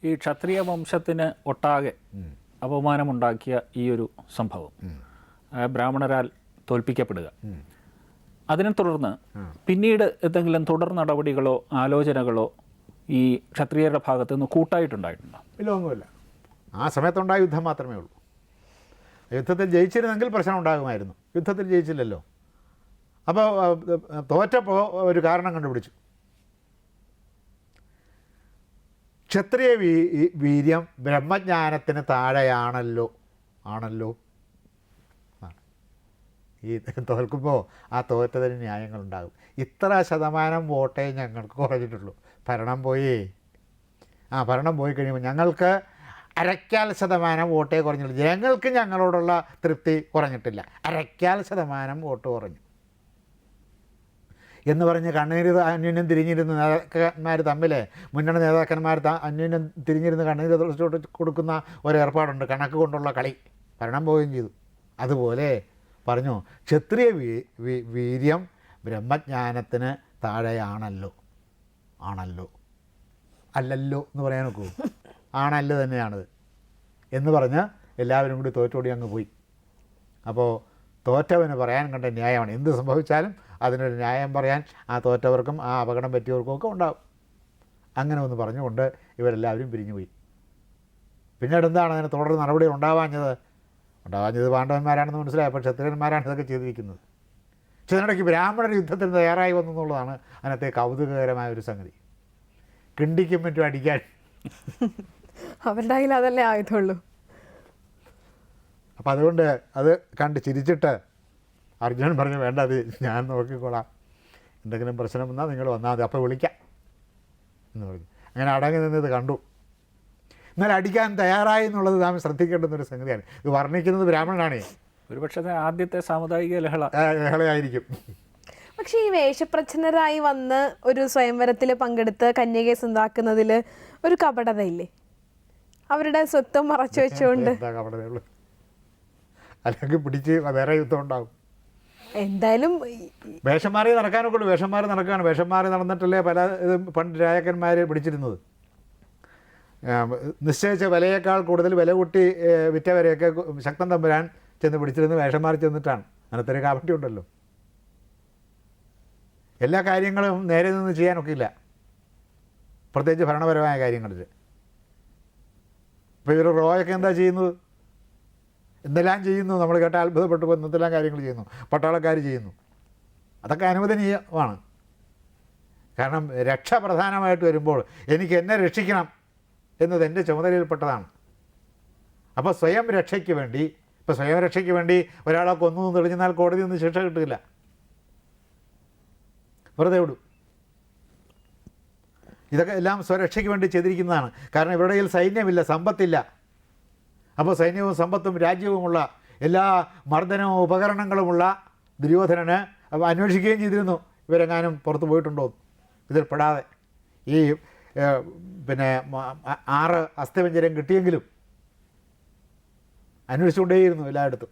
ഈ ക്ഷത്രിയ വംശത്തിന് ഒട്ടാകെ അപമാനമുണ്ടാക്കിയ ഈ ഒരു സംഭവം, ബ്രാഹ്മണരാൽ തോൽപ്പിക്കപ്പെടുക, അതിനെ തുടർന്ന് പിന്നീട് എന്തെങ്കിലും തുടർ നടപടികളോ ആലോചനകളോ ഈ ക്ഷത്രിയരുടെ ഭാഗത്തു നിന്ന് കൂട്ടായിട്ടുണ്ടായിട്ടുണ്ടോ? ഇല്ല, ഒന്നുമില്ല. ആ സമയത്തുണ്ടായ യുദ്ധം മാത്രമേ ഉള്ളൂ. യുദ്ധത്തിൽ ജയിച്ചിരുന്നെങ്കിൽ പ്രശ്നം ഉണ്ടാകുമായിരുന്നു. യുദ്ധത്തിൽ ജയിച്ചില്ലല്ലോ. അപ്പോൾ തോറ്റപ്പോൾ ഒരു കാരണം കണ്ടുപിടിച്ചു. ക്ഷത്രിയ വീര്യം ബ്രഹ്മജ്ഞാനത്തിന് താഴെയാണല്ലോ ഈ തോൽക്കുമ്പോൾ ആ തോറ്റതിന് ന്യായങ്ങളുണ്ടാകും. ഇത്ര ശതമാനം വോട്ടേ ഞങ്ങൾക്ക് കുറഞ്ഞിട്ടുള്ളൂ. ഭരണം പോയി കഴിയുമ്പോൾ ഞങ്ങൾക്ക് 1/4% വോട്ടേ കുറഞ്ഞുള്ളൂ. ജനങ്ങൾക്ക് ഞങ്ങളോടുള്ള തൃപ്തി കുറഞ്ഞിട്ടില്ല. 1/4% വോട്ട് കുറഞ്ഞു എന്ന് പറഞ്ഞ് കണ്ണീര് അന്യോന്യം തിരിഞ്ഞിരുന്ന് നേതാക്കന്മാർ തമ്മിൽ, മുന്നണി നേതാക്കന്മാർ അന്യോന്യം തിരിഞ്ഞിരുന്ന് കണ്ണീര് കൊടുക്കുന്ന ഒരേർപ്പാടുണ്ട്, കണക്ക് കൊണ്ടുള്ള കളി. ഭരണം പോവുകയും ചെയ്തു. അതുപോലെ പറഞ്ഞു, ക്ഷത്രിയ വീര്യം ബ്രഹ്മജ്ഞാനത്തിന് താഴെയാണല്ലോ അല്ലല്ലോ എന്ന് പറയാൻ നോക്കൂ. ആണല്ലോ തന്നെയാണത് എന്ന് പറഞ്ഞ് എല്ലാവരും കൂടി തോറ്റോടി അങ്ങ് പോയി. അപ്പോൾ തോറ്റവന് പറയാൻ കണ്ട ന്യായമാണ്. എന്ത് സംഭവിച്ചാലും അതിനൊരു ന്യായം പറയാൻ ആ തോറ്റവർക്കും ആ അപകടം പറ്റിയവർക്കും ഒക്കെ ഉണ്ടാവും. അങ്ങനെ ഒന്ന് പറഞ്ഞുകൊണ്ട് ഇവരെല്ലാവരും പിരിഞ്ഞുപോയി. പിന്നീട് എന്താണ് അതിന് തുടർ നടപടികൾ ഉണ്ടാവാഞ്ഞത് പാണ്ഡവന്മാരാണെന്ന് മനസ്സിലായി. അപ്പോൾ ക്ഷത്രിയന്മാരാണ് ഇതൊക്കെ ചെയ്തിരിക്കുന്നത്. പക്ഷെ ഇതിനിടയ്ക്ക് ബ്രാഹ്മണർ യുദ്ധത്തിന് തയ്യാറായി വന്നു എന്നുള്ളതാണ് അതിനകത്തെ കൗതുകകരമായ ഒരു സംഗതി. കിണ്ടിക്കും മറ്റും അടിക്കാൻ അവരുടെ കയ്യിൽ അതല്ലേ ആയുധമുള്ളൂ. അപ്പം അതുകൊണ്ട് അത് കണ്ട് ചിരിച്ചിട്ട് അർജുനൻ പറഞ്ഞു, വേണ്ട, അത് ഞാൻ നോക്കിക്കോളാം, എന്തെങ്കിലും പ്രശ്നം വന്നാൽ നിങ്ങൾ വന്നാൽ മതി, അപ്പോൾ വിളിക്കാം എന്ന് പറഞ്ഞു. അങ്ങനെ അടങ്ങി നിന്നത് കണ്ടു. എന്നാൽ അടിക്കാൻ തയ്യാറായി എന്നുള്ളത് നാം ശ്രദ്ധിക്കേണ്ടുന്നൊരു സംഗതിയാണ്. ഇത് വർണ്ണിക്കുന്നത് ബ്രാഹ്മണനാണേ. ഒരുപക്ഷെ ആദ്യത്തെ സാമുദായിക ലഹളയായിരിക്കും. പക്ഷേ ഈ വേഷപ്രച്ഛന്നരായി വന്ന് ഒരു സ്വയംവരത്തിൽ പങ്കെടുത്ത് കന്യകയെ സ്വന്താക്കുന്നതിൽ ഒരു കപടതയില്ലേ? അവരുടെ സ്വത്വം മറച്ചു വെച്ചുകൊണ്ട്. എന്താ കപടതയുള്ളൂ? അല്ലെങ്കിൽ പിടിച്ച് വേറെ യുദ്ധം ഉണ്ടാകും. എന്തായാലും വേഷം മാറി നടക്കാനൊക്കെ ഉള്ളൂ. വേഷം മാറി നടന്നിട്ടല്ലേ പല പണ്ട് രാജാക്കന്മാർ പിടിച്ചിരുന്നത്. നിശ്ചയിച്ച വിലയേക്കാൾ കൂടുതൽ വില കൂട്ടി വിറ്റവരെയൊക്കെ ശക്തൻ തമ്പുരാൻ ചെന്ന് പിടിച്ചിരുന്ന് വേഷം മാറി ചെന്നിട്ടാണ്. അങ്ങനത്തെ ഒരു കാപട്യം ഉണ്ടല്ലോ. എല്ലാ കാര്യങ്ങളും നേരെ നിന്ന് ചെയ്യാനൊക്കെ ഇല്ല, പ്രത്യേകിച്ച് ഭരണപരമായ കാര്യങ്ങളിൽ. ഇപ്പോൾ ഇവർ റോയൊക്കെ എന്താ ചെയ്യുന്നത്? എന്തെല്ലാം ചെയ്യുന്നു, നമ്മൾ കേട്ട അത്ഭുതപ്പെട്ടു പോകുന്ന എന്തെല്ലാം കാര്യങ്ങൾ ചെയ്യുന്നു പട്ടാളക്കാർ ചെയ്യുന്നു. അതൊക്കെ അനുവദനീയമാണ്. കാരണം രക്ഷ പ്രധാനമായിട്ട് വരുമ്പോൾ എനിക്ക് എന്നെ രക്ഷിക്കണം എന്നത് എൻ്റെ ചുമതലയിൽപ്പെട്ടതാണ്. അപ്പോൾ സ്വയം രക്ഷയ്ക്ക് വേണ്ടി ഒരാളെ കൊന്നു തെളിഞ്ഞാൽ കോടതി ഒന്നും ശിക്ഷ കിട്ടില്ല, വെറുതെ വിടും. ഇതൊക്കെ എല്ലാം സ്വരക്ഷയ്ക്ക് വേണ്ടി ചെയ്തിരിക്കുന്നതാണ്. കാരണം ഇവരുടെ കയ്യിൽ സൈന്യമില്ല, സമ്പത്തില്ല. അപ്പോൾ സൈന്യവും സമ്പത്തും രാജ്യവുമുള്ള എല്ലാ മർദ്ദനവും ഉപകരണങ്ങളുമുള്ള ദുര്യോധനന് അന്വേഷിക്കുകയും ചെയ്തിരുന്നു ഇവരെങ്ങാനും പുറത്ത് പോയിട്ടുണ്ടോ ഇതിൽ പെടാതെ. ഈ 6 അസ്ഥിപഞ്ജരം കിട്ടിയെങ്കിലും അന്വേഷിച്ചുകൊണ്ടേയിരുന്നു എല്ലായിടത്തും.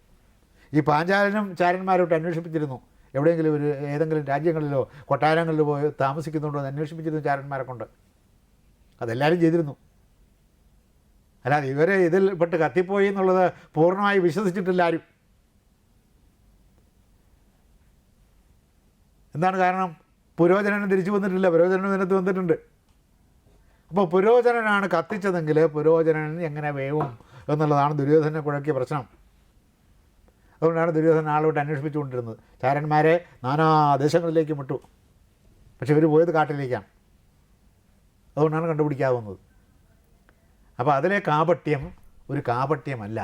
ഈ പാഞ്ചാലനും ചാരന്മാരോട്ട് അന്വേഷിപ്പിച്ചിരുന്നു. എവിടെയെങ്കിലും ഏതെങ്കിലും രാജ്യങ്ങളിലോ കൊട്ടാരങ്ങളിലോ പോയി താമസിക്കുന്നുണ്ടോ എന്ന് അന്വേഷിപ്പിച്ചിരുന്നു ചാരന്മാരെ കൊണ്ട്. അതെല്ലാവരും ചെയ്തിരുന്നു. അല്ലാതെ ഇവരെ ഇതിൽ പെട്ട് കത്തിപ്പോയി എന്നുള്ളത് പൂർണ്ണമായി വിശ്വസിച്ചിട്ടില്ല ആരും. എന്താണ് കാരണം? പുരോചനന് തിരിച്ചു വന്നിട്ടില്ല, പുരോചനന് ഇതിനകത്ത് വന്നിട്ടുണ്ട്. അപ്പോൾ പുരോചനനാണ് കത്തിച്ചതെങ്കിൽ പുരോചനൻ എങ്ങനെ വേവും എന്നുള്ളതാണ് ദുര്യോധനെ കുഴക്കിയ പ്രശ്നം. അതുകൊണ്ടാണ് ദുര്യോധനൻ ആളോട്ട് അന്വേഷിപ്പിച്ചുകൊണ്ടിരുന്നത്. ചാരന്മാരെ നാനാ ദേശങ്ങളിലേക്ക് വിട്ടു, പക്ഷെ ഇവർ പോയത് കാട്ടിലേക്കാണ്. അതുകൊണ്ടാണ് കണ്ടുപിടിക്കാവുന്നത്. അപ്പോൾ അതിലെ കാപട്യം ഒരു കാപട്യമല്ല.